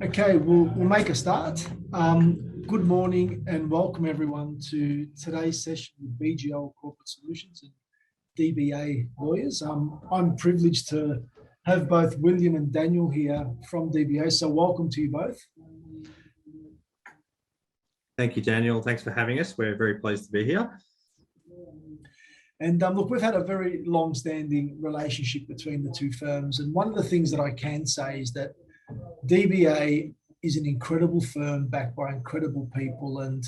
Okay, we'll make a start. Good morning and welcome everyone to today's session with BGL Corporate Solutions and DBA lawyers. I'm privileged to have both William and Daniel here from DBA, so welcome to you both. Thank you, Daniel. Thanks for having us. We're very pleased to be here. And look, we've had a very long-standing relationship between the two firms. And one of the things that I can say is that DBA is an incredible firm backed by incredible people. And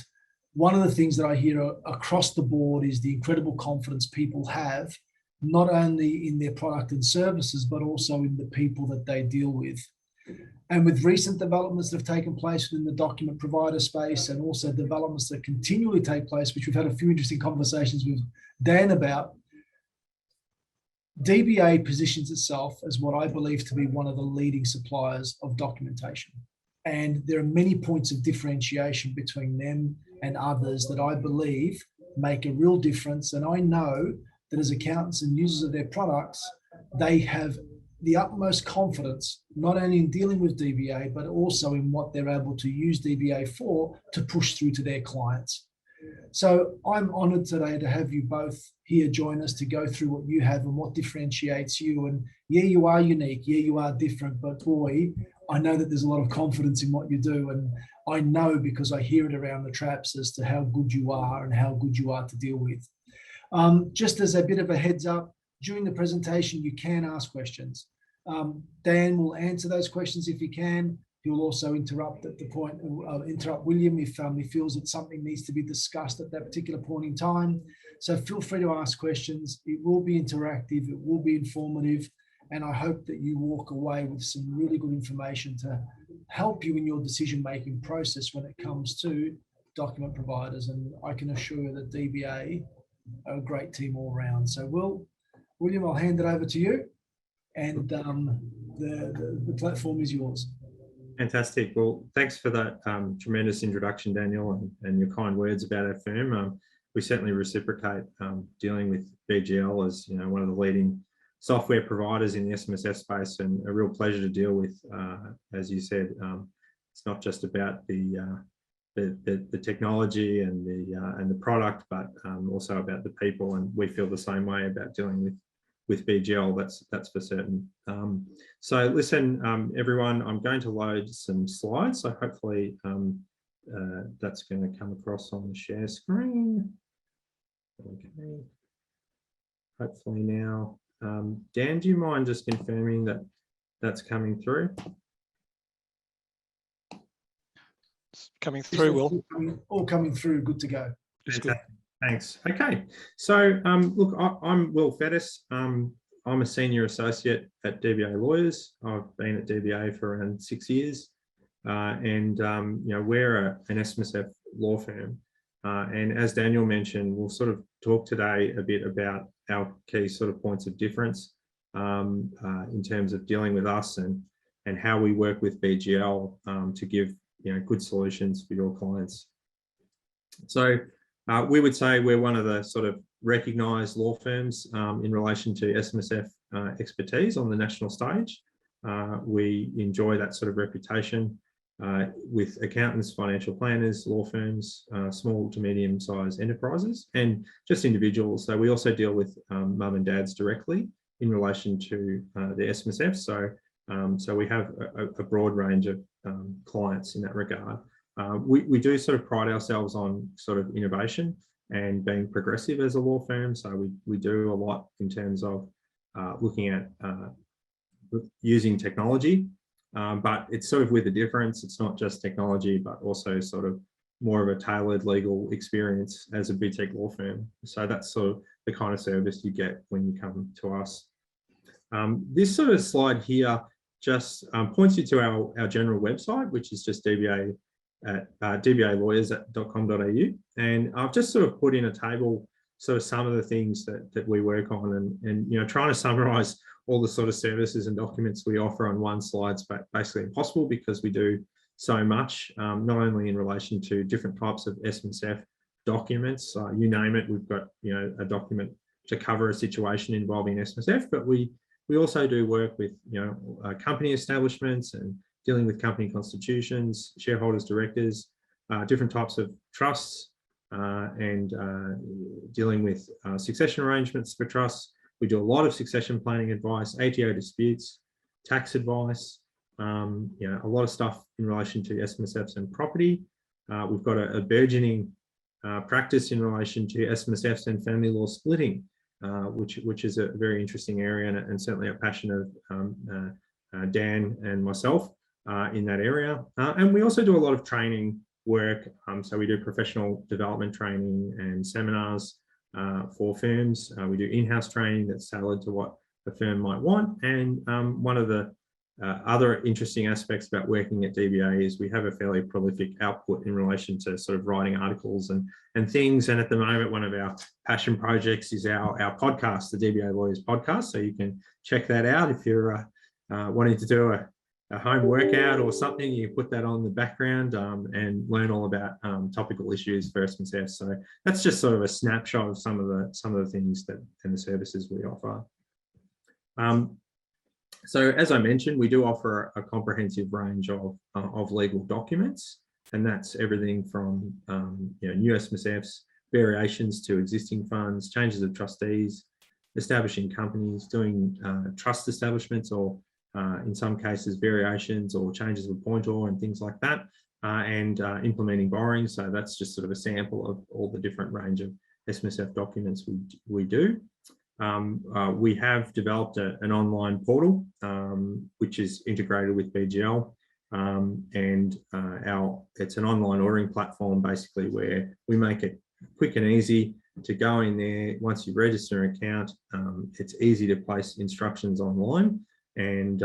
one of the things that I hear across the board is the incredible confidence people have, not only in their product and services, but also in the people that they deal with. And with recent developments that have taken place within the document provider space and also developments that continually take place, which we've had a few interesting conversations with Dan about, DBA positions itself as what I believe to be one of the leading suppliers of documentation. And there are many points of differentiation between them and others that I believe make a real difference. And I know that as accountants and users of their products, they have the utmost confidence, not only in dealing with DBA, but also in what they're able to use DBA for to push through to their clients. So I'm honoured today to have you both here join us to go through what you have and what differentiates you. And yeah, you are unique. Yeah, you are different. But boy, I know that there's a lot of confidence in what you do. And I know because I hear it around the traps as to how good you are and how good you are to deal with. Just as a bit of a heads up, during the presentation, you can ask questions. Dan will answer those questions if he can. He will also interrupt at the point, interrupt William if he feels that something needs to be discussed at that particular point in time. So feel free to ask questions. It will be interactive, it will be informative, and I hope that you walk away with some really good information to help you in your decision-making process when it comes to document providers. And I can assure you that DBA are a great team all around. So William, I'll hand it over to you, and the platform is yours. Fantastic. Well, thanks for that tremendous introduction, Daniel, and your kind words about our firm. We certainly reciprocate dealing with BGL as one of the leading software providers in the SMSF space, and a real pleasure to deal with. As you said, it's not just about the technology and the product, but also about the people, and we feel the same way about dealing with BGL, that's for certain. So listen, everyone, I'm going to load some slides. So hopefully that's going to come across on the share screen. Okay. Hopefully now. Dan, do you mind just confirming that that's coming through? It's coming through, Will. All coming through, good to go. Thanks. Okay. So look, I'm Will Fettis. I'm a senior associate at DBA Lawyers. I've been at DBA for around 6 years. And we're an SMSF law firm. And as Daniel mentioned, we'll sort of talk today a bit about our key sort of points of difference in terms of dealing with us and how we work with BGL to give good solutions for your clients. So we would say we're one of the sort of recognised law firms in relation to SMSF expertise on the national stage. We enjoy that sort of reputation with accountants, financial planners, law firms, small to medium-sized enterprises, and just individuals. So we also deal with mum and dads directly in relation to the SMSF. So we have a broad range of clients in that regard. We do sort of pride ourselves on sort of innovation and being progressive as a law firm. So we do a lot in terms of looking at using technology, but it's sort of with a difference. It's not just technology, but also sort of more of a tailored legal experience as a boutique law firm. So that's sort of the kind of service you get when you come to us. This sort of slide here just points you to our general website, which is just DBA at dbalawyers.com.au, and I've just sort of put in a table sort of some of the things that we work on, and trying to summarize all the sort of services and documents we offer on one slide's basically impossible because we do so much, not only in relation to different types of SMSF documents, you name it, we've got a document to cover a situation involving SMSF, but we also do work with company establishments and dealing with company constitutions, shareholders, directors, different types of trusts, and dealing with succession arrangements for trusts. We do a lot of succession planning advice, ATO disputes, tax advice, a lot of stuff in relation to SMSFs and property. We've got a burgeoning practice in relation to SMSFs and family law splitting, which is a very interesting area and certainly a passion of Dan and myself in that area. And we also do a lot of training work. So we do professional development training and seminars for firms. We do in-house training that's tailored to what a firm might want. And one of the other interesting aspects about working at DBA is we have a fairly prolific output in relation to sort of writing articles and things. And at the moment, one of our passion projects is our podcast, the DBA Lawyers Podcast. So you can check that out if you're wanting to do a home workout or something. You put that on the background and learn all about topical issues for SMSF. So that's just sort of a snapshot of some of the things that and the services we offer. So as I mentioned, we do offer a comprehensive range of legal documents, and that's everything from new SMSFs, variations to existing funds, changes of trustees, establishing companies, doing trust establishments, or in some cases variations or changes of appointor and things like that, and implementing borrowing. So that's just sort of a sample of all the different range of SMSF documents we do. We have developed an online portal, which is integrated with BGL, and it's an online ordering platform basically where we make it quick and easy to go in there. Once you register an account, it's easy to place instructions online, and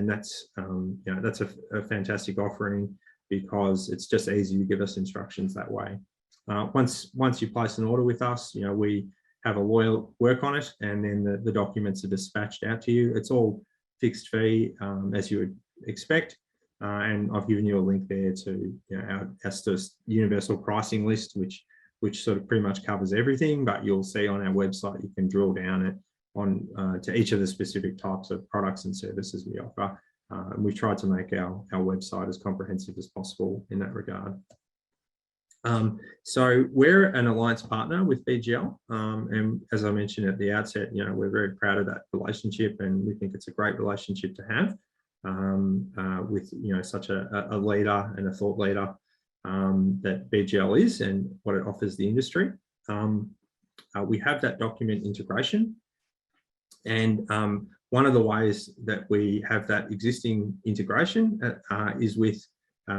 that's that's a fantastic offering because it's just easy to give us instructions that way. Once you place an order with us, we have a lawyer work on it, and then the documents are dispatched out to you. It's all fixed fee, as you would expect. And I've given you a link there to our universal pricing list, which sort of pretty much covers everything. But you'll see on our website, you can drill down it on to each of the specific types of products and services we offer. And we've tried to make our website as comprehensive as possible in that regard. So we're an alliance partner with BGL, and as I mentioned at the outset, we're very proud of that relationship, and we think it's a great relationship to have with such a leader and a thought leader that BGL is, and what it offers the industry. We have that document integration, and one of the ways that we have that existing integration is with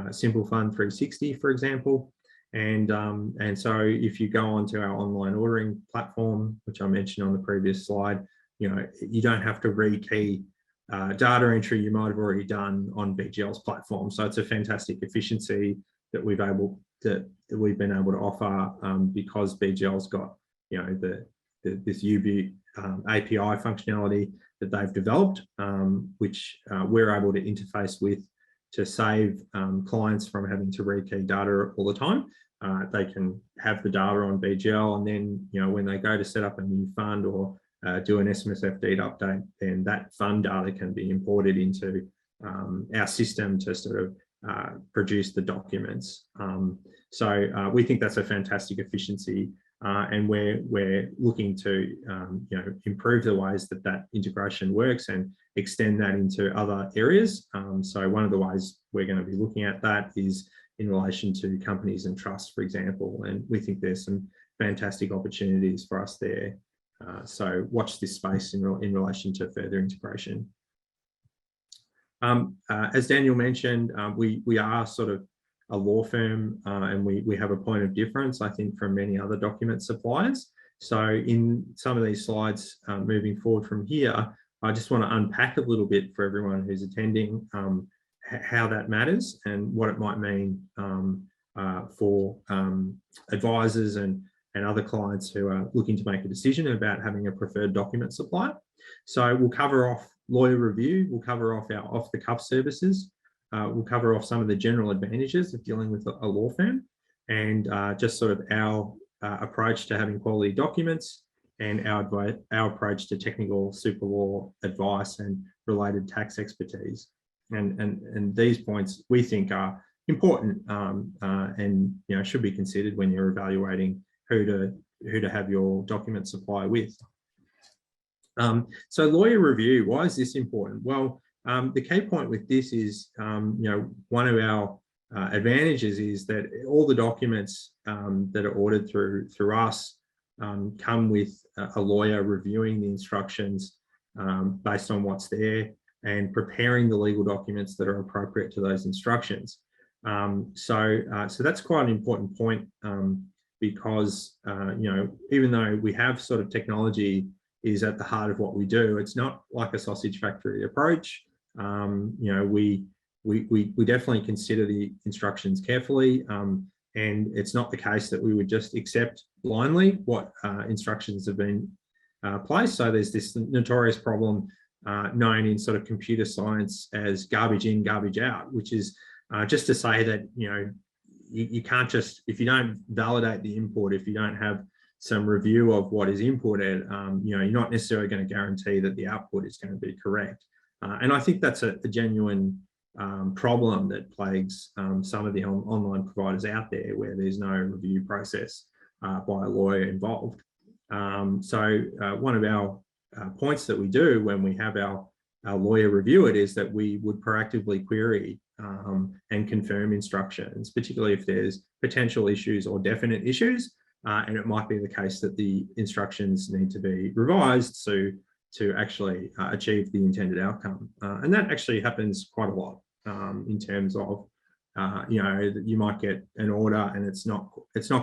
Simple Fund 360, for example. And so if you go onto our online ordering platform, which I mentioned on the previous slide, you don't have to rekey data entry you might have already done on BGL's platform. So it's a fantastic efficiency that we've been able to offer because BGL's got this UB API functionality that they've developed, which we're able to interface with to save clients from having to rekey data all the time. They can have the data on BGL, and then when they go to set up a new fund or do an SMSF deed update, then that fund data can be imported into our system to sort of produce the documents. So we think that's a fantastic efficiency, and we're looking to improve the ways that integration works and extend that into other areas. So one of the ways we're going to be looking at that is in relation to companies and trusts, for example, and we think there's some fantastic opportunities for us there. So watch this space in relation to further integration. As Daniel mentioned, we are sort of a law firm, and we have a point of difference, I think, from many other document suppliers. So in some of these slides moving forward from here, I just want to unpack a little bit for everyone who's attending how that matters and what it might mean for advisors and other clients who are looking to make a decision about having a preferred document supplier. So we'll cover off lawyer review, we'll cover off our off-the-cuff services, we'll cover off some of the general advantages of dealing with a law firm, and just sort of our approach to having quality documents, and our approach to technical super law advice and related tax expertise. And these points we think are important and should be considered when you're evaluating who to have your document supply with. So lawyer review, why is this important? Well, the key point with this is, one of our advantages is that all the documents that are ordered through us come with a lawyer reviewing the instructions based on what's there and preparing the legal documents that are appropriate to those instructions. So that's quite an important point because, even though we have sort of technology is at the heart of what we do, it's not like a sausage factory approach. We definitely consider the instructions carefully, and it's not the case that we would just accept blindly what instructions have been placed. So there's this notorious problem known in sort of computer science as garbage in, garbage out, which is just to say that, you can't just, if you don't validate the input, if you don't have some review of what is inputted, you're not necessarily going to guarantee that the output is going to be correct. And I think that's a genuine problem that plagues some of the online providers out there, where there's no review process by a lawyer involved. So one of our points that we do when we have our lawyer review it is that we would proactively query and confirm instructions, particularly if there's potential issues or definite issues. And it might be the case that the instructions need to be revised to actually achieve the intended outcome. And that actually happens quite a lot in terms of, you might get an order and it's not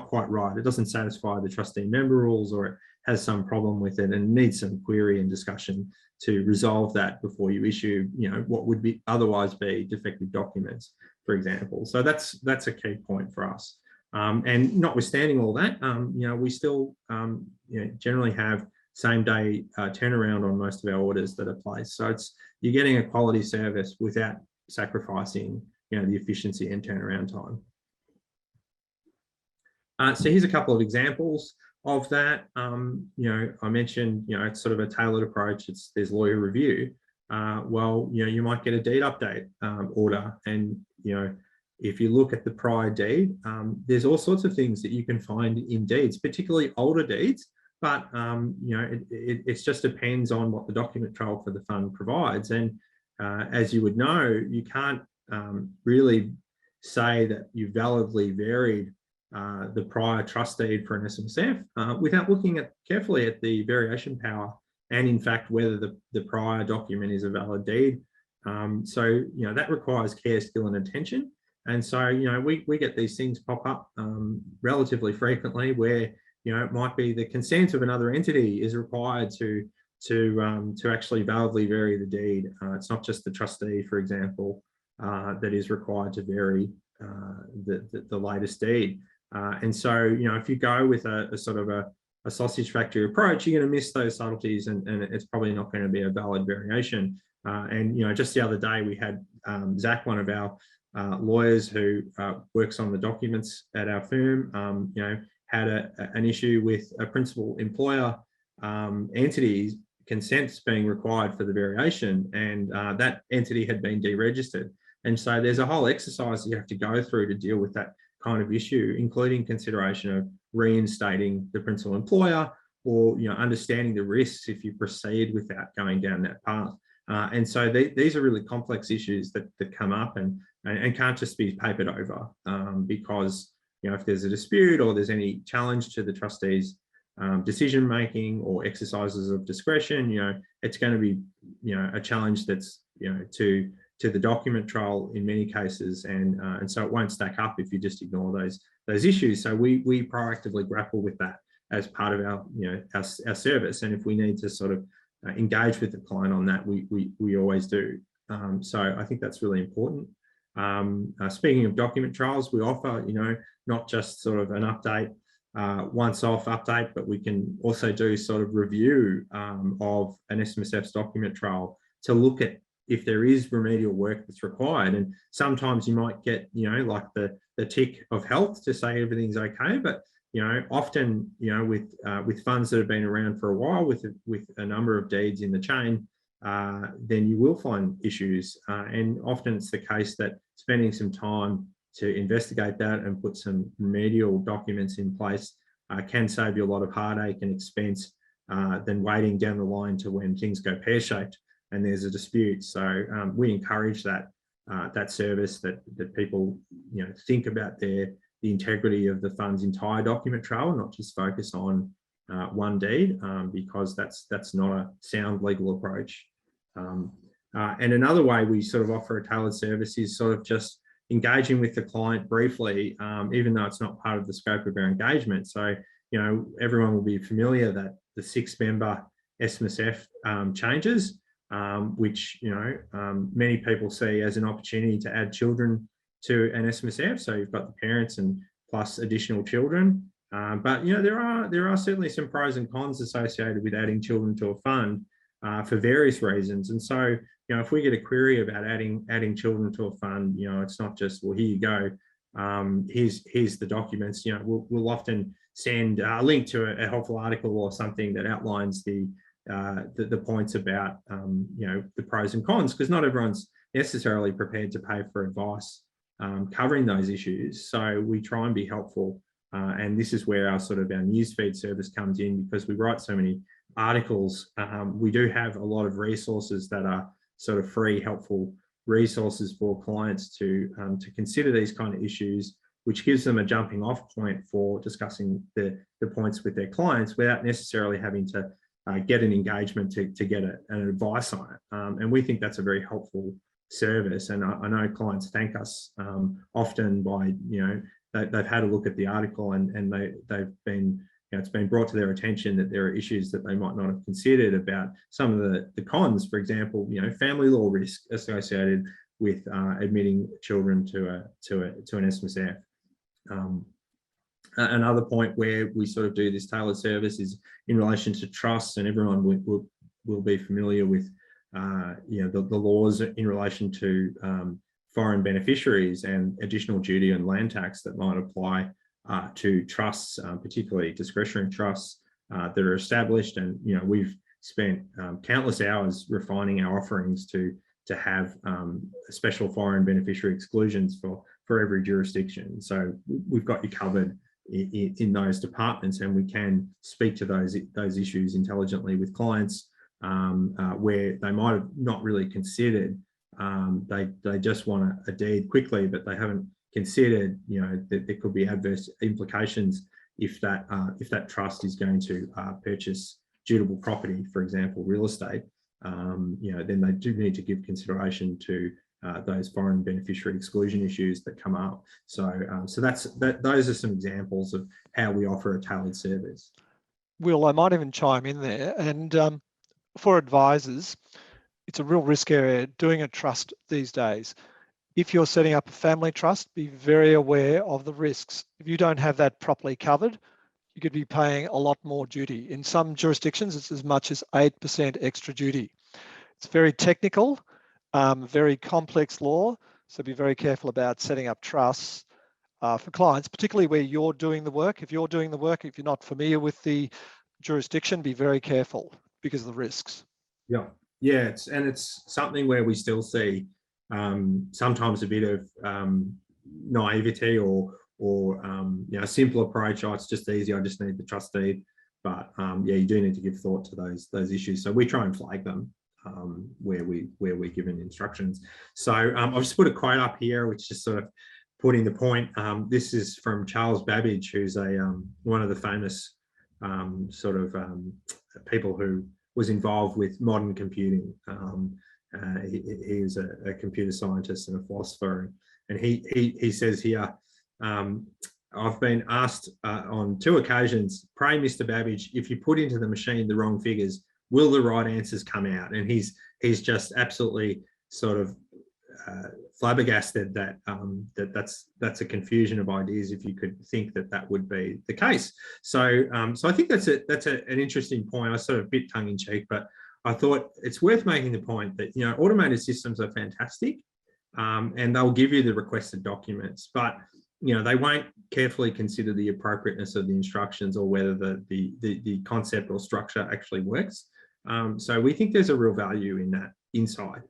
quite right. It doesn't satisfy the trustee member rules, or it has some problem with it and needs some query and discussion to resolve that before you issue, what would be otherwise be defective documents, for example. So that's a key point for us. And notwithstanding all that, we still generally have same day turnaround on most of our orders that are placed. So you're getting a quality service without sacrificing the efficiency and turnaround time. So here's a couple of examples of that. I mentioned it's sort of a tailored approach. There's lawyer review. Well, you might get a deed update order, and if you look at the prior deed, there's all sorts of things that you can find in deeds, particularly older deeds. But it just depends on what the document trail for the fund provides. And as you would know, you can't really say that you validly varied the prior trust deed for an SMSF without looking carefully at the variation power and, in fact, whether the prior document is a valid deed. So that requires care, skill, and attention. And so we get these things pop up relatively frequently, where it might be the consent of another entity is required to actually validly vary the deed. It's not just the trustee, for example, that is required to vary the latest deed. And so, if you go with a sort of a sausage factory approach, you're going to miss those subtleties, and it's probably not going to be a valid variation. And just the other day, we had Zach, one of our lawyers who works on the documents at our firm, had an issue with a principal employer entity consents being required for the variation, and that entity had been deregistered. And so there's a whole exercise you have to go through to deal with that kind of issue, including consideration of reinstating the principal employer, or understanding the risks if you proceed without going down that path. And so these are really complex issues that come up and can't just be papered over, because if there's a dispute or there's any challenge to the trustees' decision making or exercises of discretion, it's going to be a challenge that's to the document trail in many cases, and so it won't stack up if you just ignore those issues. So we proactively grapple with that as part of our service, and if we need to sort of engage with the client on that, we always do. So I think that's really important. Speaking of document trails, we offer not just sort of an update, once-off update, but we can also do sort of review of an SMSF's document trail to look at if there is remedial work that's required. And sometimes you might get like the tick of health to say everything's okay, but often with funds that have been around for a while, with a number of deeds in the chain, then you will find issues. And often it's the case that spending some time to investigate that and put some remedial documents in place can save you a lot of heartache and expense than waiting down the line to when things go pear-shaped and there's a dispute. So we encourage that service, that people think about the integrity of the fund's entire document trail, not just focus on one deed, because that's not a sound legal approach. And another way we sort of offer a tailored service is sort of just engaging with the client briefly, even though it's not part of the scope of our engagement. So, everyone will be familiar that the 6-member SMSF changes, which, many people see as an opportunity to add children to an SMSF. So you've got the parents and plus additional children. But, there are certainly some pros and cons associated with adding children to a fund for various reasons. And so, if we get a query about adding children to a fund, it's not just, well, here you go, here's the documents. We'll often send a link to a helpful article or something that outlines the points about the pros and cons, because not everyone's necessarily prepared to pay for advice covering those issues. So we try and be helpful, and this is where our newsfeed service comes in, because we write so many articles. We do have a lot of resources that are sort of free, helpful resources for clients to consider these kind of issues, which gives them a jumping off point for discussing the points with their clients without necessarily having to get an engagement to get an advice on it. And we think that's a very helpful service. And I know clients thank us often by, they've had a look at the article and they've been, it's been brought to their attention that there are issues that they might not have considered about some of the cons, for example, family law risk associated with admitting children to an SMSF. Another point where we sort of do this tailored service is in relation to trusts, and everyone will be familiar with the laws in relation to foreign beneficiaries and additional duty and land tax that might apply to trusts, particularly discretionary trusts that are established. And we've spent countless hours refining our offerings to have special foreign beneficiary exclusions for every jurisdiction. So we've got you covered in those departments, and we can speak to those issues intelligently with clients where they might have not really considered. They just want a deed quickly, but they haven't considered, that there could be adverse implications if that trust is going to purchase dutiable property, for example, real estate. Then they do need to give consideration to those foreign beneficiary exclusion issues that come up. So those are some examples of how we offer a tailored service. Will, I might even chime in there. And for advisors, it's a real risk area doing a trust these days. If you're setting up a family trust, be very aware of the risks. If you don't have that properly covered, you could be paying a lot more duty. In some jurisdictions, it's as much as 8% extra duty. It's very technical, very complex law, so be very careful about setting up trusts for clients, particularly where you're doing the work. If you're doing the work, if you're not familiar with the jurisdiction, be very careful because of the risks. Yeah, it's something where we still see sometimes a bit of naivety or a simple approach. Oh, it's just easy, I just need the trust deed. But you do need to give thought to those issues. So we try and flag them where we're given instructions. So I've just put a quote up here, which is sort of putting the point. This is from Charles Babbage, who's one of the famous people who was involved with modern computing. He was a computer scientist and a philosopher, and he says here, I've been asked on 2 occasions, pray Mr. Babbage, if you put into the machine the wrong figures, will the right answers come out? And he's just absolutely sort of flabbergasted that that's a confusion of ideas if you could think that would be the case. So I think that's an interesting point. I sort of bit tongue in cheek, but I thought it's worth making the point that automated systems are fantastic, and they'll give you the requested documents, but they won't carefully consider the appropriateness of the instructions or whether the concept or structure actually works. So we think there's a real value in that insight,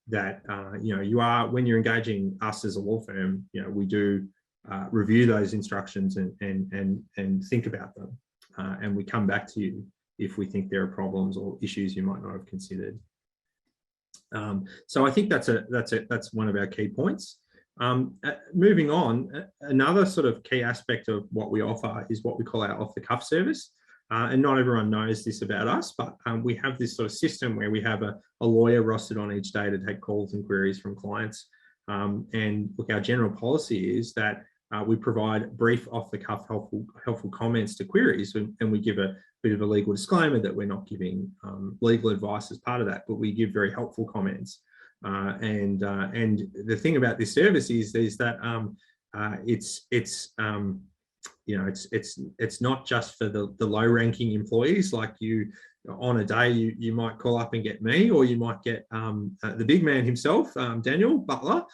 that you are, when you're engaging us as a law firm, we do review those instructions and think about them, and we come back to you if we think there are problems or issues you might not have considered. So I think that's one of our key points. Moving on, another sort of key aspect of what we offer is what we call our off-the-cuff service. And not everyone knows this about us, but we have this sort of system where we have a lawyer rostered on each day to take calls and queries from clients. And look, our general policy is that we provide brief off-the-cuff helpful comments to queries, and we give a bit of a legal disclaimer that we're not giving legal advice as part of that, but we give very helpful comments. And the thing about this service is that it's not just for the low-ranking employees. Like you, on a day, you might call up and get me, or you might get the big man himself, Daniel Butler.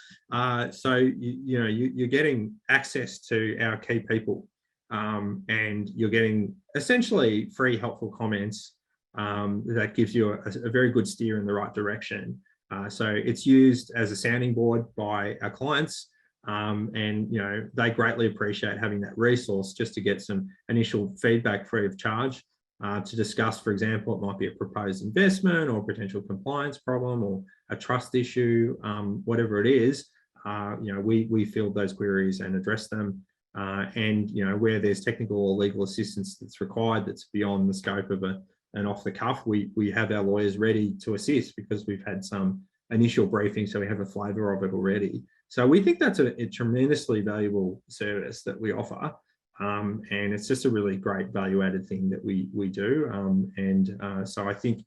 So you're getting access to our key people, and you're getting essentially free helpful comments that gives you a very good steer in the right direction. So it's used as a sounding board by our clients. And they greatly appreciate having that resource just to get some initial feedback free of charge, to discuss, for example, it might be a proposed investment or potential compliance problem or a trust issue, whatever it is. We field those queries and address them. And where there's technical or legal assistance that's required that's beyond the scope of an off the cuff, we have our lawyers ready to assist, because we've had some initial briefing, so we have a flavour of it already. So we think that's a tremendously valuable service that we offer, and it's just a really great value-added thing that we do. So I think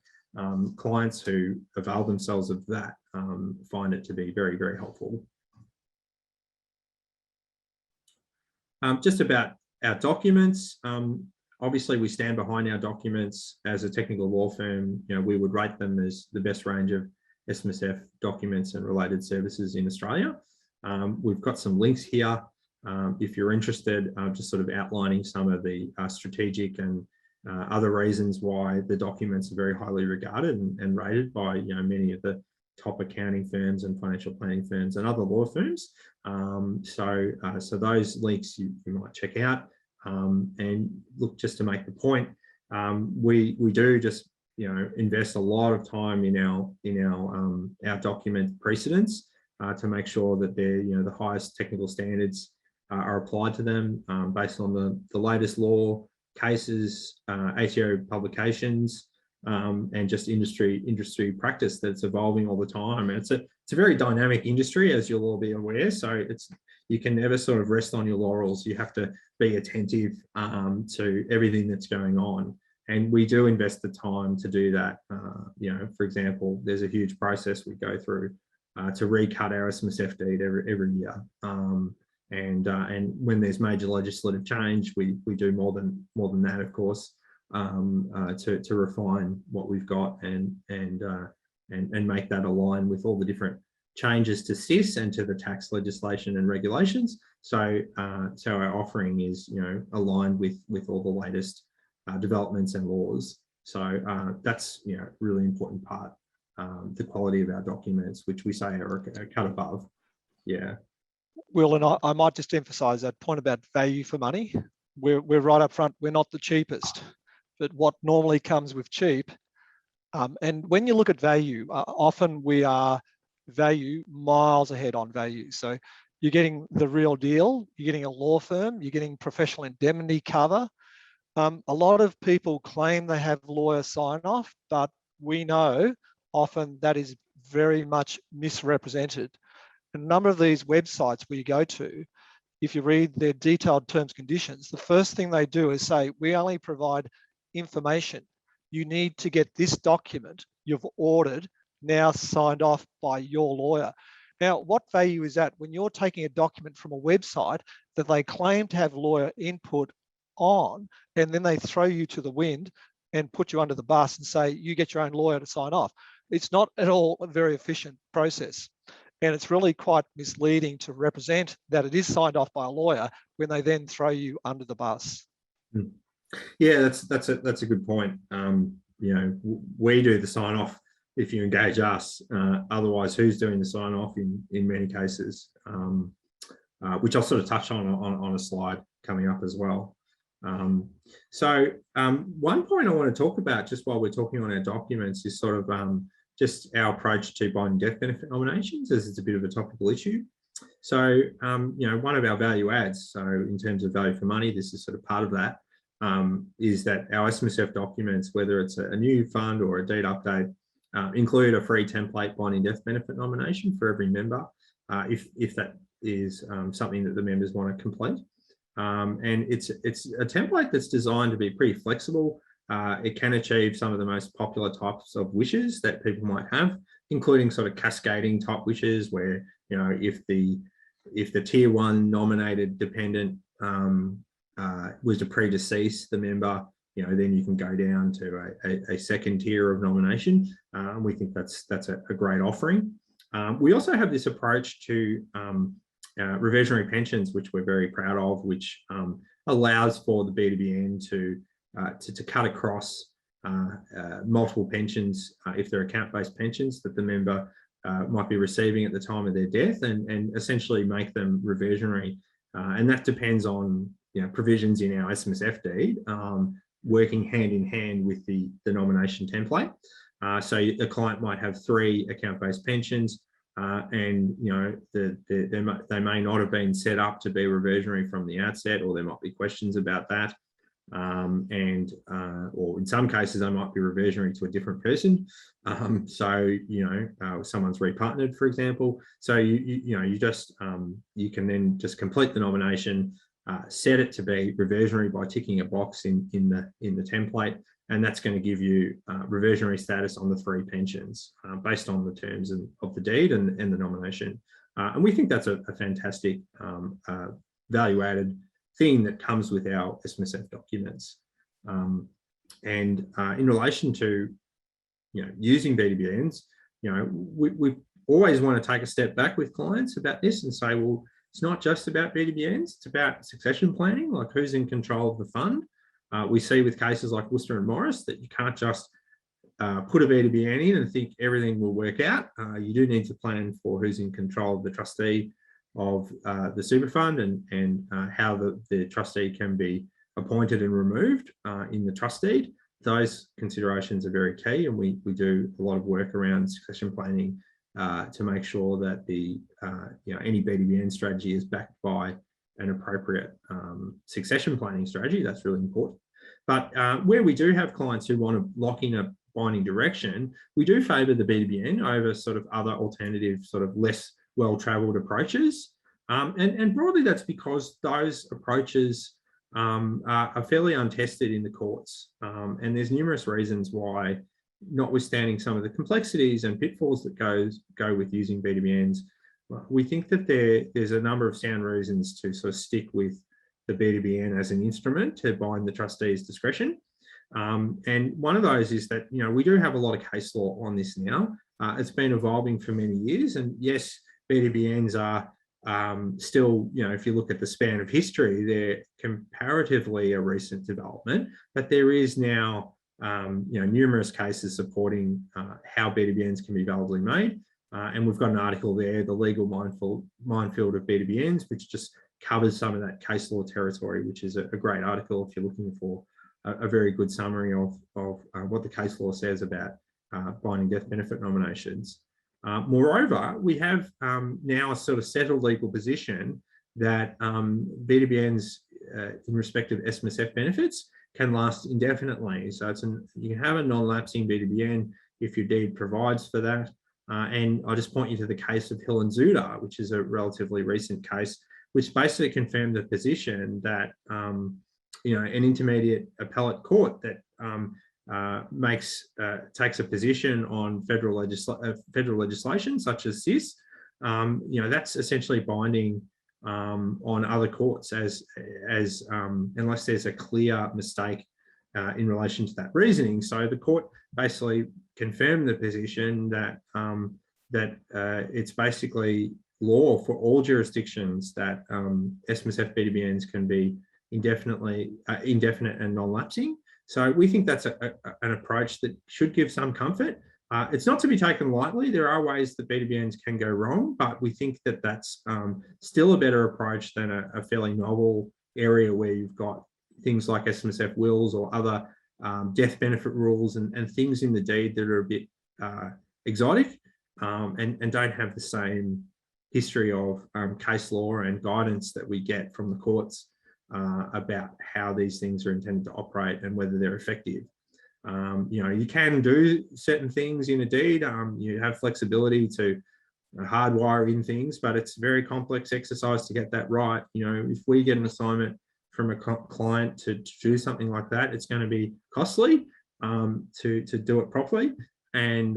clients who avail themselves of that find it to be very, very helpful. Just about our documents. Obviously, we stand behind our documents as a technical law firm. We would rate them as the best range of SMSF documents and related services in Australia. We've got some links here if you're interested, just sort of outlining some of the strategic and other reasons why the documents are very highly regarded and rated by many of the top accounting firms and financial planning firms and other law firms. So those links you might check out. And look, just to make the point, we do just invest a lot of time in our document precedents to make sure that they're the highest technical standards are applied to them based on the latest law, cases, ATO publications, and just industry practice that's evolving all the time. And it's a very dynamic industry, as you'll all be aware. So you can never sort of rest on your laurels. You have to be attentive to everything that's going on. And we do invest the time to do that. For example, there's a huge process we go through to recut our SMSF deed every year. And when there's major legislative change, we do more than that, of course, to refine what we've got and make that align with all the different changes to SIS and to the tax legislation and regulations. So our offering is aligned with all the latest developments and laws. So that's really important part. The quality of our documents, which we say are a cut above. Yeah. Will, and I might just emphasise that point about value for money. We're right up front. We're not the cheapest, but what normally comes with cheap. And when you look at value, often we are value miles ahead on value. So you're getting the real deal. You're getting a law firm. You're getting professional indemnity cover. A lot of people claim they have lawyer sign off, but we know often that is very much misrepresented. A number of these websites where you go to, if you read their detailed terms and conditions, the first thing they do is say, we only provide information. You need to get this document you've ordered now signed off by your lawyer. Now, what value is that when you're taking a document from a website that they claim to have lawyer input on, and then they throw you to the wind and put you under the bus and say, you get your own lawyer to sign off? It's not at all a very efficient process. And it's really quite misleading to represent that it is signed off by a lawyer when they then throw you under the bus. Yeah, that's a good point. we do the sign off if you engage us. Otherwise, who's doing the sign off in many cases, which I'll sort of touch on a slide coming up as well. One point I want to talk about just while we're talking on our documents is sort of just our approach to binding death benefit nominations, as it's a bit of a topical issue. So, one of our value adds, so in terms of value for money, this is sort of part of that, is that our SMSF documents, whether it's a new fund or a deed update, include a free template binding death benefit nomination for every member, if that is something that the members want to complete. And it's a template that's designed to be pretty flexible. It can achieve some of the most popular types of wishes that people might have, including sort of cascading type wishes where, if the tier 1 nominated dependent was to predecease the member, then you can go down to a second tier of nomination. We think that's a great offering. We also have this approach to reversionary pensions, which we're very proud of, which allows for the B2BN to cut across multiple pensions if they're account-based pensions that the member might be receiving at the time of their death, and essentially make them reversionary. And that depends on provisions in our SMSF deed, working hand in hand with the nomination template. So the client might have 3 account-based pensions, and they may not have been set up to be reversionary from the outset, or there might be questions about that. Or in some cases, they might be reversionary to a different person. Someone's repartnered, for example. So you can then just complete the nomination, set it to be reversionary by ticking a box in the template, and that's going to give you reversionary status on the 3 pensions based on the terms of the deed and the nomination. And we think that's a fantastic value-added thing that comes with our SMSF documents. In relation to using BDBNs, we always want to take a step back with clients about this and say, well, it's not just about BDBNs, it's about succession planning, like who's in control of the fund. We see with cases like Worcester and Morris that you can't just put a BDBN in and think everything will work out. You do need to plan for who's in control of the trustee of the super fund, and how the trustee can be appointed and removed in the trust deed. Those considerations are very key, and we do a lot of work around succession planning to make sure that any BDBN strategy is backed by an appropriate succession planning strategy. That's really important. But where we do have clients who want to lock in a binding direction, we do favour the BDBN over sort of other alternative, sort of less well-travelled approaches. And broadly, that's because those approaches are fairly untested in the courts. And there's numerous reasons why, notwithstanding some of the complexities and pitfalls that go with using BDBNs, we think that there's a number of sound reasons to sort of stick with the BDBN as an instrument to bind the trustee's discretion. And one of those is that, we do have a lot of case law on this now. It's been evolving for many years, and yes, BDBNs are still, if you look at the span of history, they're comparatively a recent development, but there is now, numerous cases supporting how BDBNs can be validly made. And we've got an article there, The Legal Minefield of BDBNs, which just covers some of that case law territory, which is a great article if you're looking for a very good summary of what the case law says about binding death benefit nominations. Moreover, we have now a sort of settled legal position that BDBNs in respect of SMSF benefits can last indefinitely. So you can have a non-lapsing BDBN if your deed provides for that. And I'll just point you to the case of Hill and Zuda, which is a relatively recent case, which basically confirmed the position that an intermediate appellate court that takes a position on federal legislation such as SIS, that's essentially binding on other courts as unless there's a clear mistake in relation to that reasoning. So the court basically confirmed the position that it's basically law for all jurisdictions that SMSF BDBNs can be indefinite and non-lapsing. So we think that's an approach that should give some comfort. It's not to be taken lightly. There are ways that B2BNs can go wrong, but we think that that's still a better approach than a fairly novel area where you've got things like SMSF wills or other death benefit rules and things in the deed that are a bit exotic and don't have the same history of case law and guidance that we get from the courts about how these things are intended to operate and whether they're effective. You know, you can do certain things in a deed. You have flexibility to hardwire in things, but it's a very complex exercise to get that right. You know, if we get an assignment from a client to do something like that, it's going to be costly to do it properly. And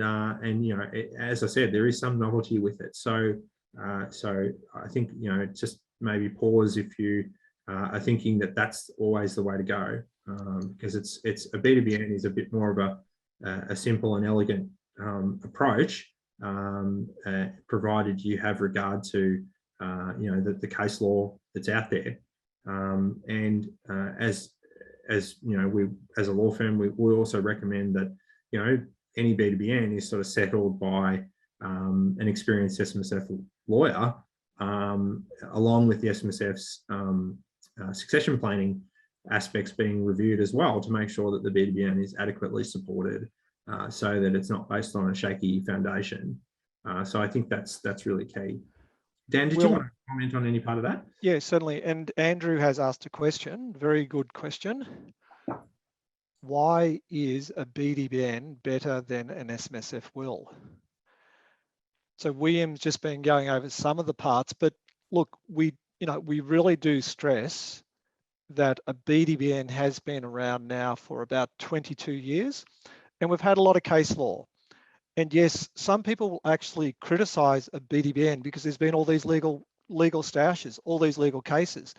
you know, as I said, there is some novelty with it. So I think, you know, just maybe pause if you are thinking that that's always the way to go, because it's a B2BN is a bit more of a simple and elegant approach, provided you have regard to you know, the case law that's out there. As you know, we as a law firm, we also recommend that, you know, any B2BN is sort of settled by an experienced SMSF lawyer, along with the SMSF's succession planning aspects being reviewed as well, to make sure that the B2BN is adequately supported, so that it's not based on a shaky foundation. So I think that's really key. Dan, did you want to comment on any part of that? Yeah, certainly. And Andrew has asked a question, very good question. Why is a BDBN better than an SMSF will? So William's just been going over some of the parts, but look, we really do stress that a BDBN has been around now for about 22 years, and we've had a lot of case law. And yes, some people will actually criticize a BDBN because there's been all these legal stashes, all these legal cases.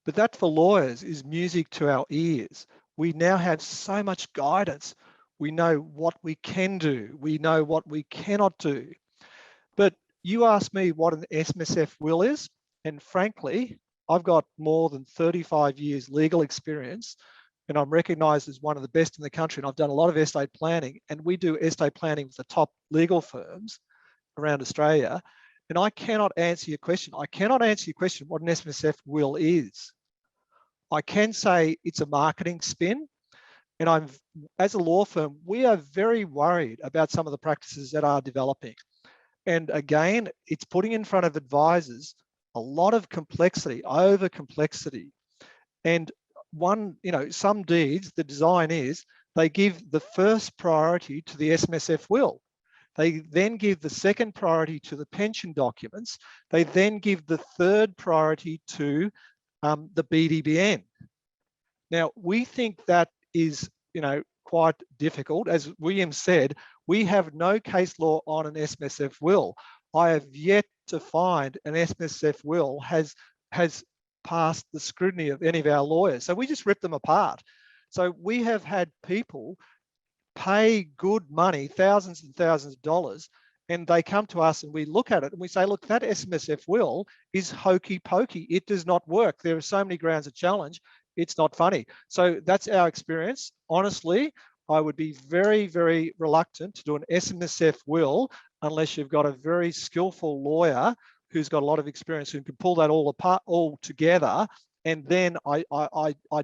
But that for lawyers is music to our ears. We now have so much guidance. We know what we can do. We know what we cannot do. But you asked me what an SMSF will is, and frankly, I've got more than 35 years legal experience, and I'm recognized as one of the best in the country, and I've done a lot of estate planning, and we do estate planning with the top legal firms around Australia. And I cannot answer your question. I cannot answer your question what an SMSF will is. I can say it's a marketing spin, and as a law firm, we are very worried about some of the practices that are developing. And again, it's putting in front of advisors a lot of complexity, over complexity. And some deeds, the design is they give the first priority to the SMSF will. They then give the second priority to the pension documents. They then give the third priority to the BDBN. Now, we think that is, quite difficult. As William said, we have no case law on an SMSF will. I have yet to find an SMSF will has passed the scrutiny of any of our lawyers. So we just rip them apart. So we have had people pay good money, thousands and thousands of dollars, and they come to us and we look at it and we say, look, that SMSF will is hokey pokey. It does not work. There are so many grounds of challenge. It's not funny. So that's our experience. Honestly, I would be very, very reluctant to do an SMSF will unless you've got a very skillful lawyer who's got a lot of experience who can pull that all apart, all together. And then I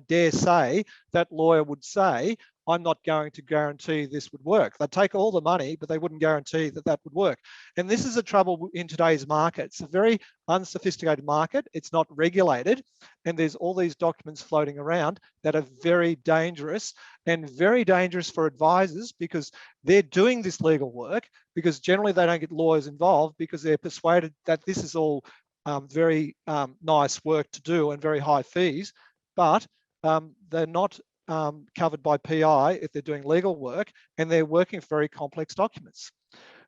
dare say that lawyer would say, I'm not going to guarantee this would work. They'd take all the money, but they wouldn't guarantee that that would work. And this is a trouble in today's market. It's a very unsophisticated market. It's not regulated. And there's all these documents floating around that are very dangerous and very dangerous for advisors because they're doing this legal work because generally they don't get lawyers involved because they're persuaded that this is all very nice work to do and very high fees, but they're not covered by PI if they're doing legal work and they're working for very complex documents.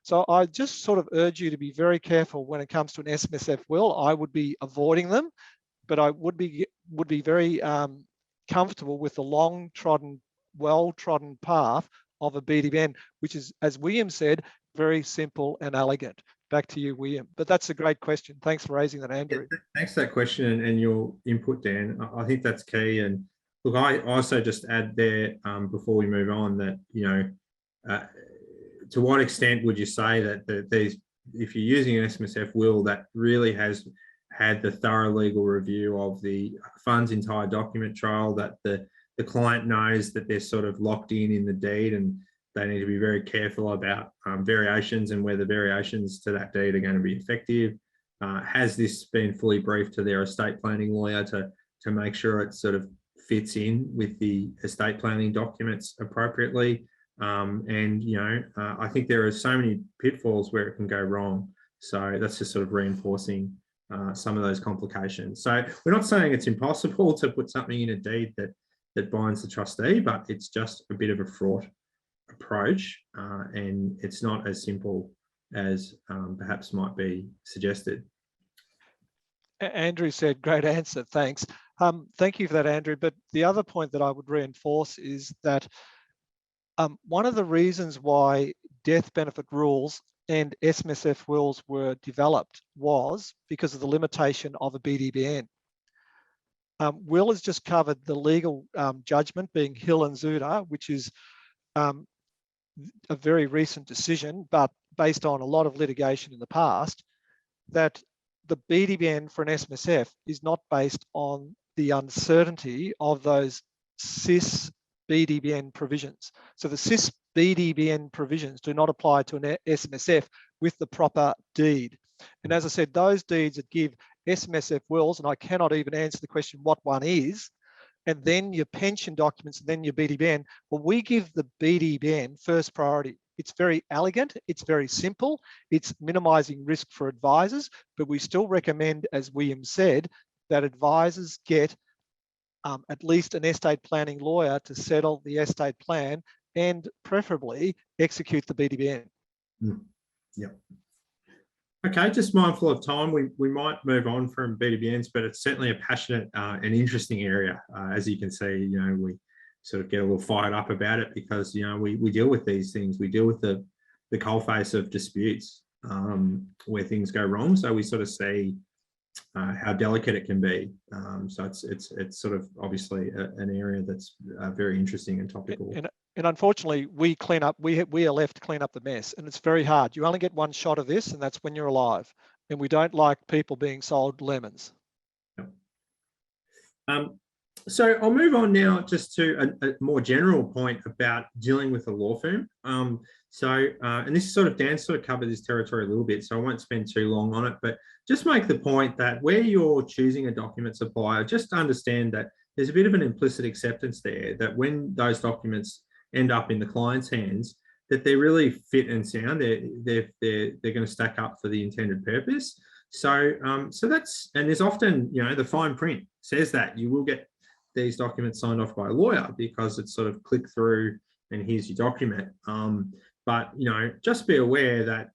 So I just sort of urge you to be very careful when it comes to an SMSF will. I would be avoiding them, but I would be very comfortable with the long-trodden, well-trodden path of a BDBN, which is, as William said, very simple and elegant. Back to you, William. But that's a great question. Thanks for raising that, Andrew. Yeah, thanks for that question and your input, Dan. I think that's key. And look, I also just add there before we move on that, to what extent would you say that if you're using an SMSF will that really has had the thorough legal review of the fund's entire document trail, that the client knows that they're sort of locked in the deed and they need to be very careful about variations and whether variations to that deed are going to be effective. Has this been fully briefed to their estate planning lawyer to make sure it sort of fits in with the estate planning documents appropriately? I think there are so many pitfalls where it can go wrong. So that's just sort of reinforcing some of those complications. So we're not saying it's impossible to put something in a deed that binds the trustee, but it's just a bit of a fraught approach, and it's not as simple as perhaps might be suggested. Andrew said, great answer, thanks. Thank you for that, Andrew. But the other point that I would reinforce is that one of the reasons why death benefit rules and SMSF wills were developed was because of the limitation of a BDBN. Will has just covered the legal judgment being Hill and Zuda, which is a very recent decision, but based on a lot of litigation in the past, that the BDBN for an SMSF is not based on the uncertainty of those CIS BDBN provisions. So the CIS BDBN provisions do not apply to an SMSF with the proper deed. And as I said, those deeds that give SMSF wills, and I cannot even answer the question what one is, and then your pension documents, and then your BDBN, well, we give the BDBN first priority. It's very elegant, it's very simple, it's minimising risk for advisors, but we still recommend, as William said, that advisors get at least an estate planning lawyer to settle the estate plan and preferably execute the BDBN. Yeah. Okay, just mindful of time, we might move on from BDBNs, but it's certainly a passionate and interesting area. As you can see, we sort of get a little fired up about it because, we deal with these things. We deal with the coalface of disputes where things go wrong. So we sort of see how delicate it can be. So it's sort of obviously an area that's very interesting and topical. And unfortunately, we are left to clean up the mess, and it's very hard. You only get one shot of this, and that's when you're alive. And we don't like people being sold lemons. So I'll move on now just to a more general point about dealing with a law firm. And this sort of, Dan sort of covered this territory a little bit, so I won't spend too long on it, but just make the point that where you're choosing a document supplier, just understand that there's a bit of an implicit acceptance there that when those documents end up in the client's hands, that they're really fit and sound. They're going to stack up for the intended purpose. So that's, and there's often, the fine print says that you will get these documents signed off by a lawyer because it's sort of click through and here's your document. But, just be aware that,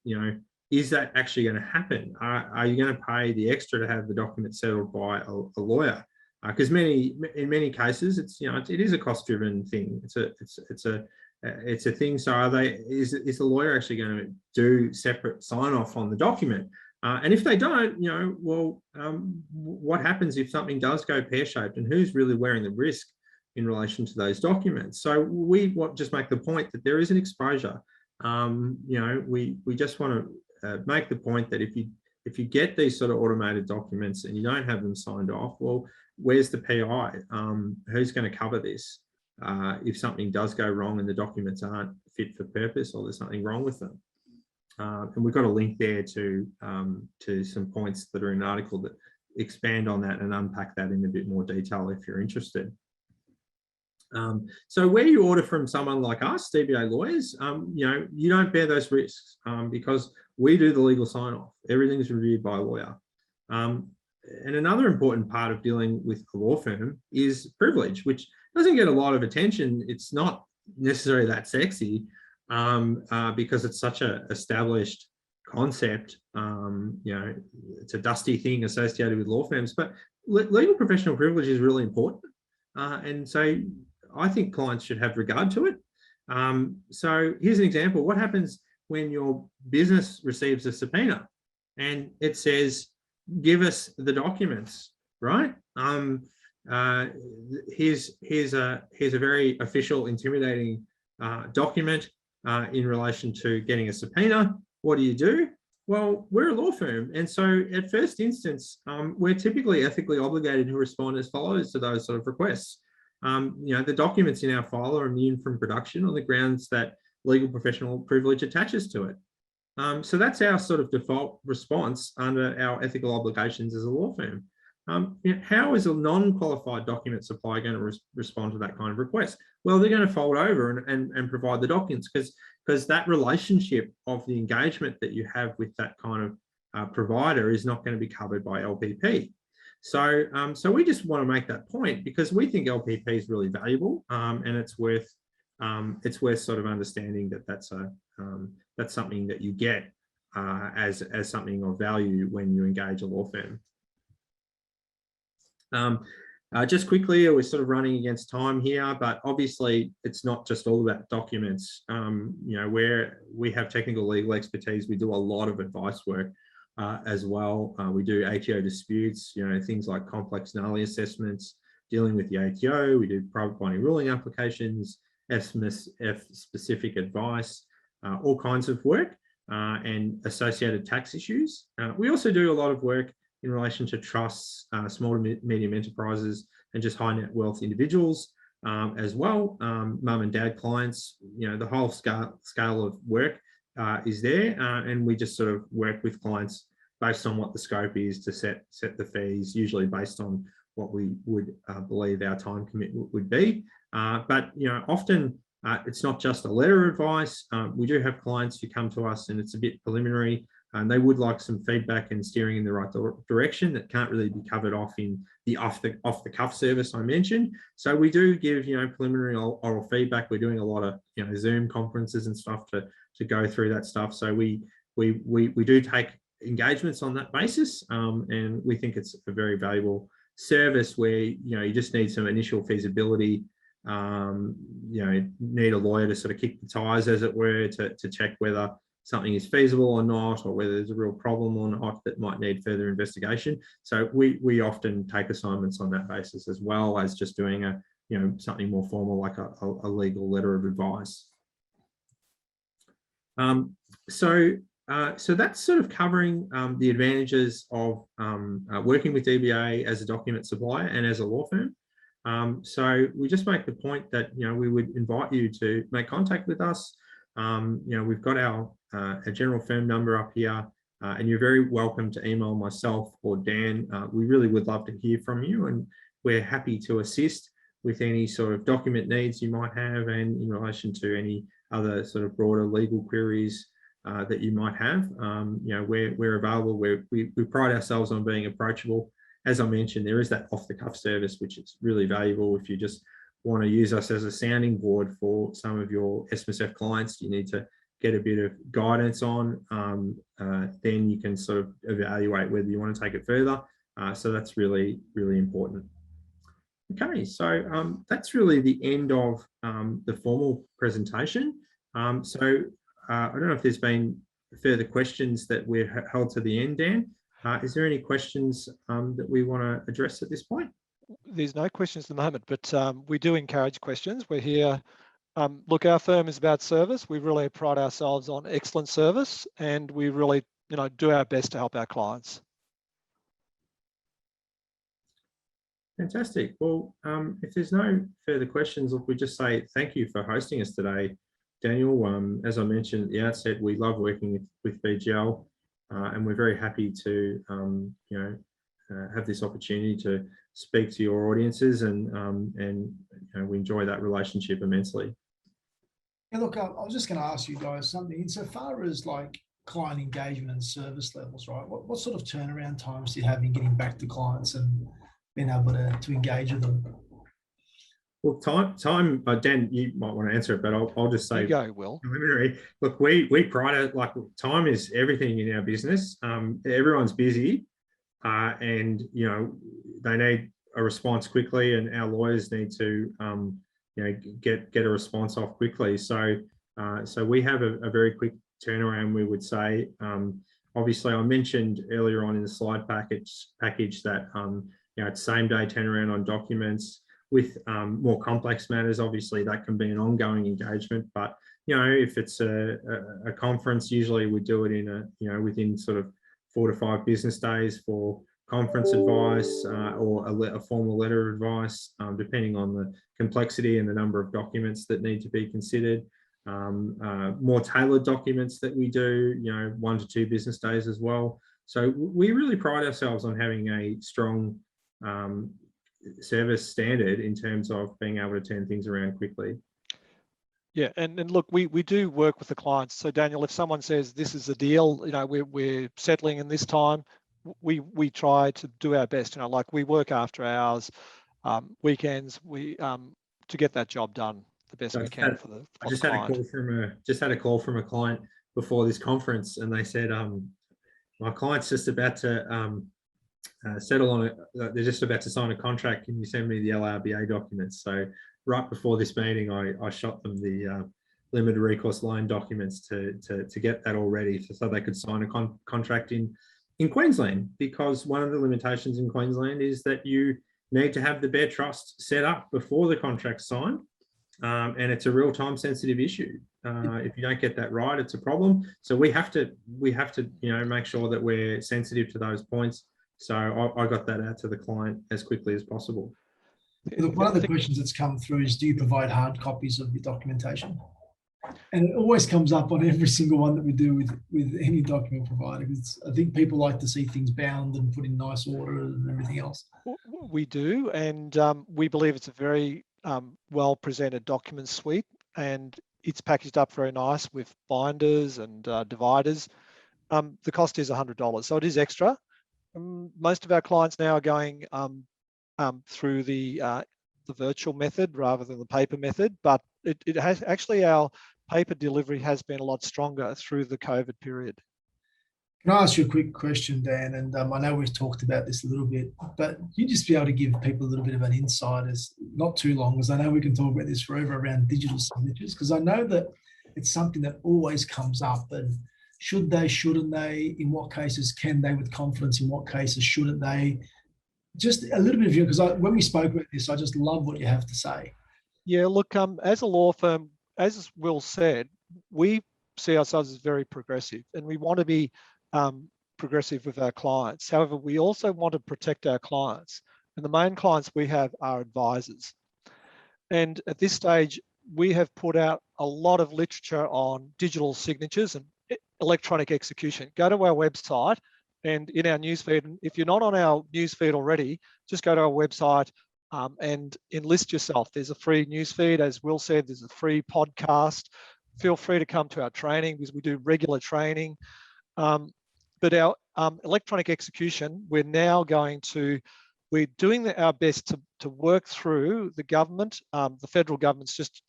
is that actually going to happen? Are you going to pay the extra to have the document settled by a lawyer? Because in many cases, it is a cost-driven thing. It's a thing. So is the lawyer actually going to do separate sign-off on the document? And if they don't, what happens if something does go pear-shaped, and who's really wearing the risk in relation to those documents? So we just make the point that there is an exposure. We just want to make the point that if you get these sort of automated documents and you don't have them signed off, well, where's the PI? Who's going to cover this if something does go wrong and the documents aren't fit for purpose or there's something wrong with them? And we've got a link there to some points that are in an article that expand on that and unpack that in a bit more detail if you're interested. So where you order from someone like us, DBA lawyers, you don't bear those risks because we do the legal sign-off. Everything's reviewed by a lawyer. And another important part of dealing with a law firm is privilege, which doesn't get a lot of attention. It's not necessarily that sexy because it's such an established concept. It's a dusty thing associated with law firms, but legal professional privilege is really important. And so I think clients should have regard to it. So here's an example. What happens when your business receives a subpoena and it says, give us the documents, right? here's a very official, intimidating document in relation to getting a subpoena. What do? Well, we're a law firm, and so at first instance, we're typically ethically obligated to respond as follows to those sort of requests. The documents in our file are immune from production on the grounds that legal professional privilege attaches to it. So that's our sort of default response under our ethical obligations as a law firm. How is a non-qualified document supplier going to respond to that kind of request? Well, they're going to fold over and provide the documents, because that relationship of the engagement that you have with that kind of provider is not going to be covered by LPP. So, we just want to make that point, because we think LPP is really valuable, and it's worth sort of understanding that that's something that you get as something of value when you engage a law firm. Just quickly, we're sort of running against time here, but obviously it's not just all about documents. Where we have technical legal expertise, we do a lot of advice work as well. We do ATO disputes, things like complex nullity assessments, dealing with the ATO. We do private binding ruling applications, SMSF specific advice, all kinds of work, and associated tax issues. We also do a lot of work in relation to trusts, small to medium enterprises, and just high net wealth individuals as well. Mum and dad clients, the whole scale of work is there, and we just sort of work with clients based on what the scope is to set the fees, usually based on what we would believe our time commitment would be. But often it's not just a letter of advice. We do have clients who come to us and it's a bit preliminary, and they would like some feedback and steering in the right direction that can't really be covered off in the off the cuff service I mentioned. So we do give preliminary oral feedback. We're doing a lot of Zoom conferences and stuff to go through that stuff. So we do take engagements on that basis, and we think it's a very valuable service where you just need some initial feasibility. Need a lawyer to sort of kick the tires, as it were, to check whether something is feasible or not, or whether there's a real problem or not that might need further investigation. So we often take assignments on that basis, as well as just doing a something more formal like a legal letter of advice. So that's sort of covering the advantages of working with DBA as a document supplier and as a law firm. So we just make the point that we would invite you to make contact with us. We've got our general firm number up here, and you're very welcome to email myself or Dan. We really would love to hear from you, and we're happy to assist with any sort of document needs you might have, and in relation to any other sort of broader legal queries that you might have. We're available. We pride ourselves on being approachable. As I mentioned, there is that off-the-cuff service, which is really valuable if you just want to use us as a sounding board for some of your SMSF clients you need to get a bit of guidance on. Then you can sort of evaluate whether you want to take it further. So that's really, really important. Okay, so that's really the end of the formal presentation. I don't know if there's been further questions that we've held to the end, Dan. Is there any questions that we want to address at this point? There's no questions at the moment, but we do encourage questions. We're here. Look, our firm is about service. We really pride ourselves on excellent service, and we really, do our best to help our clients. Fantastic. Well, if there's no further questions, we just say thank you for hosting us today, Daniel. As I mentioned at the outset, we love working with BGL, and we're very happy to have this opportunity to speak to your audiences, and we enjoy that relationship immensely. Yeah, look, I was just going to ask you guys something. Insofar as like client engagement and service levels, right? What sort of turnaround times do you have in getting back to clients and being able to engage with them? Well, time. Dan, you might want to answer it, but I'll just say. You go, Will. Preliminary. Look, we pride it. Like, time is everything in our business. Everyone's busy, and they need a response quickly, and our lawyers need to get a response off quickly. So we have a very quick turnaround, we would say. Obviously, I mentioned earlier on in the slide package that it's same day turnaround on documents. With more complex matters, obviously that can be an ongoing engagement, but if it's a conference, usually we do it in within sort of 4 to 5 business days for conference advice or a formal letter of advice, depending on the complexity and the number of documents that need to be considered. More tailored documents that we do, 1 to 2 business days as well. So we really pride ourselves on having a strong service standard in terms of being able to turn things around quickly. Yeah, and look, we do work with the clients. So Daniel, if someone says this is a deal, we're settling in this time, we try to do our best. Like we work after hours, weekends, to get that job done the best we can for the client. Just had a call from a client before this conference, and they said, my client's just about to settle on it. They're just about to sign a contract. Can you send me the LRBA documents? So right before this meeting, I shot them the limited recourse loan documents to get that all ready so they could sign a contract in Queensland, because one of the limitations in Queensland is that you need to have the bare trust set up before the contract's signed, and it's a real time sensitive issue. If you don't get that right, it's a problem. So we have to make sure that we're sensitive to those points. So I got that out to the client as quickly as possible. One of the questions that's come through is, do you provide hard copies of your documentation? And it always comes up on every single one that we do with any document provider, because I think people like to see things bound and put in nice order and everything else. We do, and we believe it's a very well presented document suite, and it's packaged up very nice with binders and dividers. The cost is $100, so it is extra. Most of our clients now are going through the virtual method rather than the paper method, but it has actually, our paper delivery has been a lot stronger through the COVID period. Can I ask you a quick question, Dan? And I know we've talked about this a little bit, but you just be able to give people a little bit of an insight, as not too long, because I know we can talk about this forever around digital signatures, because I know that it's something that always comes up. And should they, shouldn't they? In what cases can they with confidence? In what cases shouldn't they? Just a little bit of you, because when we spoke about this, I just love what you have to say. Yeah, look, as a law firm, as Will said, we see ourselves as very progressive, and we want to be progressive with our clients. However, we also want to protect our clients, and the main clients we have are advisors. And at this stage, we have put out a lot of literature on digital signatures and electronic execution. Go to our website and in our newsfeed, and if you're not on our newsfeed already, just go to our website and enlist yourself. There's a free newsfeed, as Will said, there's a free podcast. Feel free to come to our training, because we do regular training. But our electronic execution, we're doing our best to work through the government. The federal government's just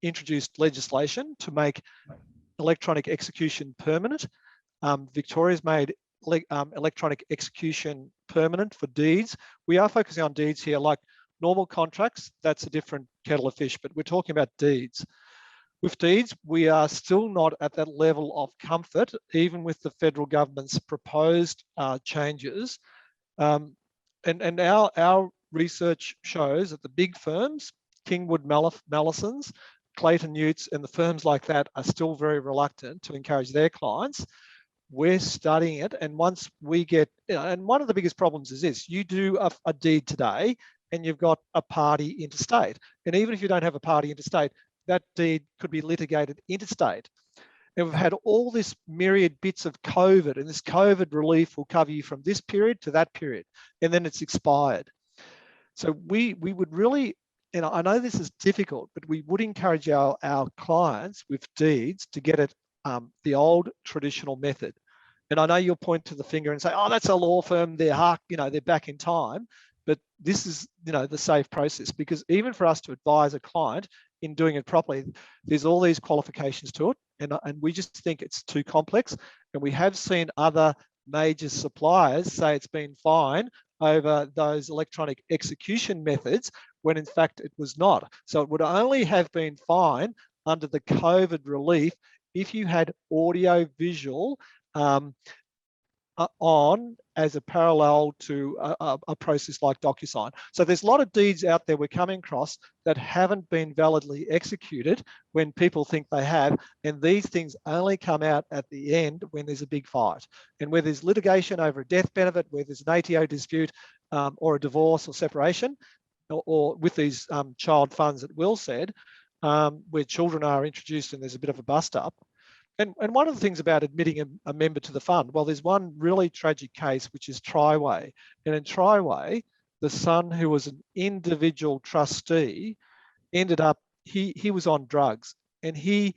introduced legislation to make electronic execution permanent. Victoria's made electronic execution permanent for deeds. We are focusing on deeds here. Like normal contracts, that's a different kettle of fish, but we're talking about deeds. With deeds, we are still not at that level of comfort, even with the federal government's proposed changes. And our research shows that the big firms, Kingwood Mallisons, Clayton Utes, and the firms like that are still very reluctant to encourage their clients. We're studying it, and once we get, and one of the biggest problems is this: you do a deed today, and you've got a party interstate, and even if you don't have a party interstate, that deed could be litigated interstate. And we've had all this myriad bits of COVID, and this COVID relief will cover you from this period to that period, and then it's expired. So we would really, I know this is difficult, but we would encourage our clients with deeds to get it the old traditional method. And I know you'll point to the finger and say, oh, that's a law firm, they're back in time. But this is, the safe process, because even for us to advise a client in doing it properly, there's all these qualifications to it. And we just think it's too complex. And we have seen other major suppliers say it's been fine over those electronic execution methods, when in fact it was not. So it would only have been fine under the COVID relief if you had audio visual on as a parallel to a process like DocuSign. So there's a lot of deeds out there we're coming across that haven't been validly executed when people think they have, and these things only come out at the end when there's a big fight. And where there's litigation over a death benefit, where there's an ATO dispute or a divorce or separation, or with these child funds that Will said, where children are introduced and there's a bit of a bust up. And one of the things about admitting a member to the fund, well, there's one really tragic case, which is Triway. And in Triway, the son who was an individual trustee ended up, he was on drugs, and he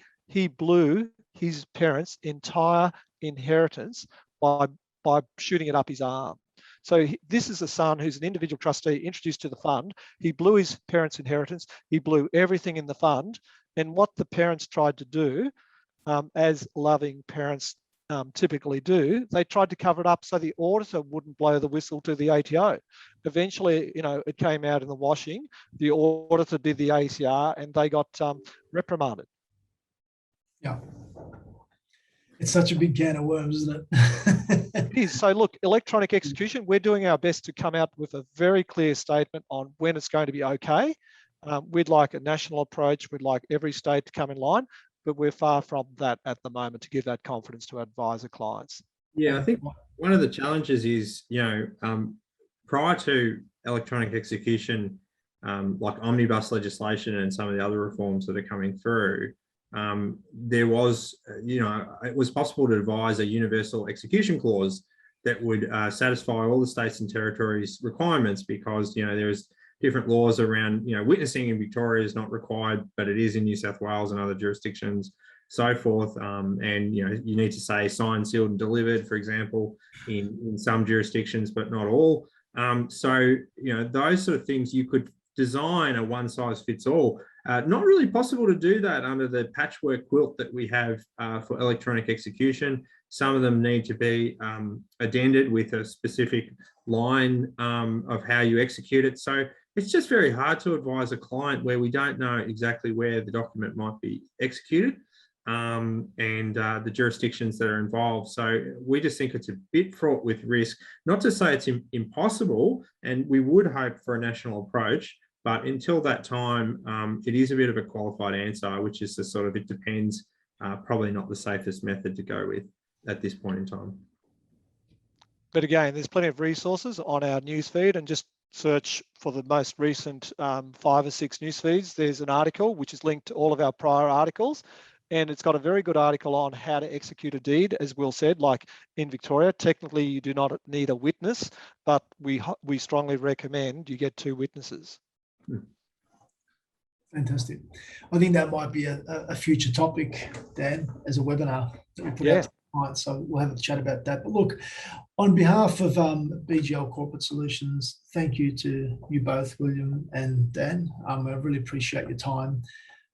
blew his parents' entire inheritance by shooting it up his arm. So this is a son who's an individual trustee introduced to the fund. He blew his parents' inheritance. He blew everything in the fund. And what the parents tried to do, as loving parents typically do, they tried to cover it up so the auditor wouldn't blow the whistle to the ATO. Eventually, it came out in the washing. The auditor did the ACR and they got reprimanded. Yeah. It's such a big can of worms, isn't it? It is. So look, electronic execution, we're doing our best to come out with a very clear statement on when it's going to be okay. We'd like a national approach. We'd like every state to come in line, but we're far from that at the moment to give that confidence to advisor clients. Yeah, I think one of the challenges is, prior to electronic execution, like omnibus legislation and some of the other reforms that are coming through, there was, it was possible to devise a universal execution clause that would satisfy all the states and territories requirements, because, there's different laws around, witnessing in Victoria is not required, but it is in New South Wales and other jurisdictions, so forth. And, you need to say signed, sealed and delivered, for example, in some jurisdictions, but not all. So, those sort of things, you could design a one size fits all. Not really possible to do that under the patchwork quilt that we have for electronic execution. Some of them need to be addended with a specific line of how you execute it. So it's just very hard to advise a client where we don't know exactly where the document might be executed and the jurisdictions that are involved. So we just think it's a bit fraught with risk. Not to say it's impossible, and we would hope for a national approach, but until that time, it is a bit of a qualified answer, which is the sort of, it depends, probably not the safest method to go with at this point in time. But again, there's plenty of resources on our newsfeed, and just search for the most recent 5 or 6 news feeds. There's an article which is linked to all of our prior articles, and it's got a very good article on how to execute a deed. As Will said, like in Victoria, technically you do not need a witness, but we strongly recommend you get 2 witnesses. Fantastic. I think that might be a future topic, Dan, as a webinar that we put out tonight. So we'll have a chat about that. But look, on behalf of BGL Corporate Solutions, thank you to you both, William and Dan. I really appreciate your time.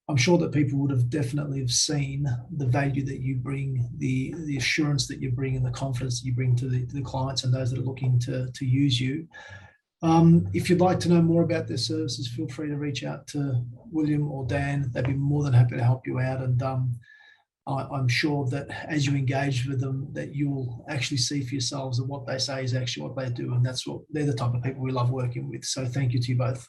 I'm sure that people would have definitely seen the value that you bring, the assurance that you bring, and the confidence that you bring to the clients and those that are looking to use you. If you'd like to know more about their services, feel free to reach out to William or Dan. They'd be more than happy to help you out. And I'm sure that as you engage with them, that you'll actually see for yourselves that what they say is actually what they do. And they're the type of people we love working with. So thank you to you both.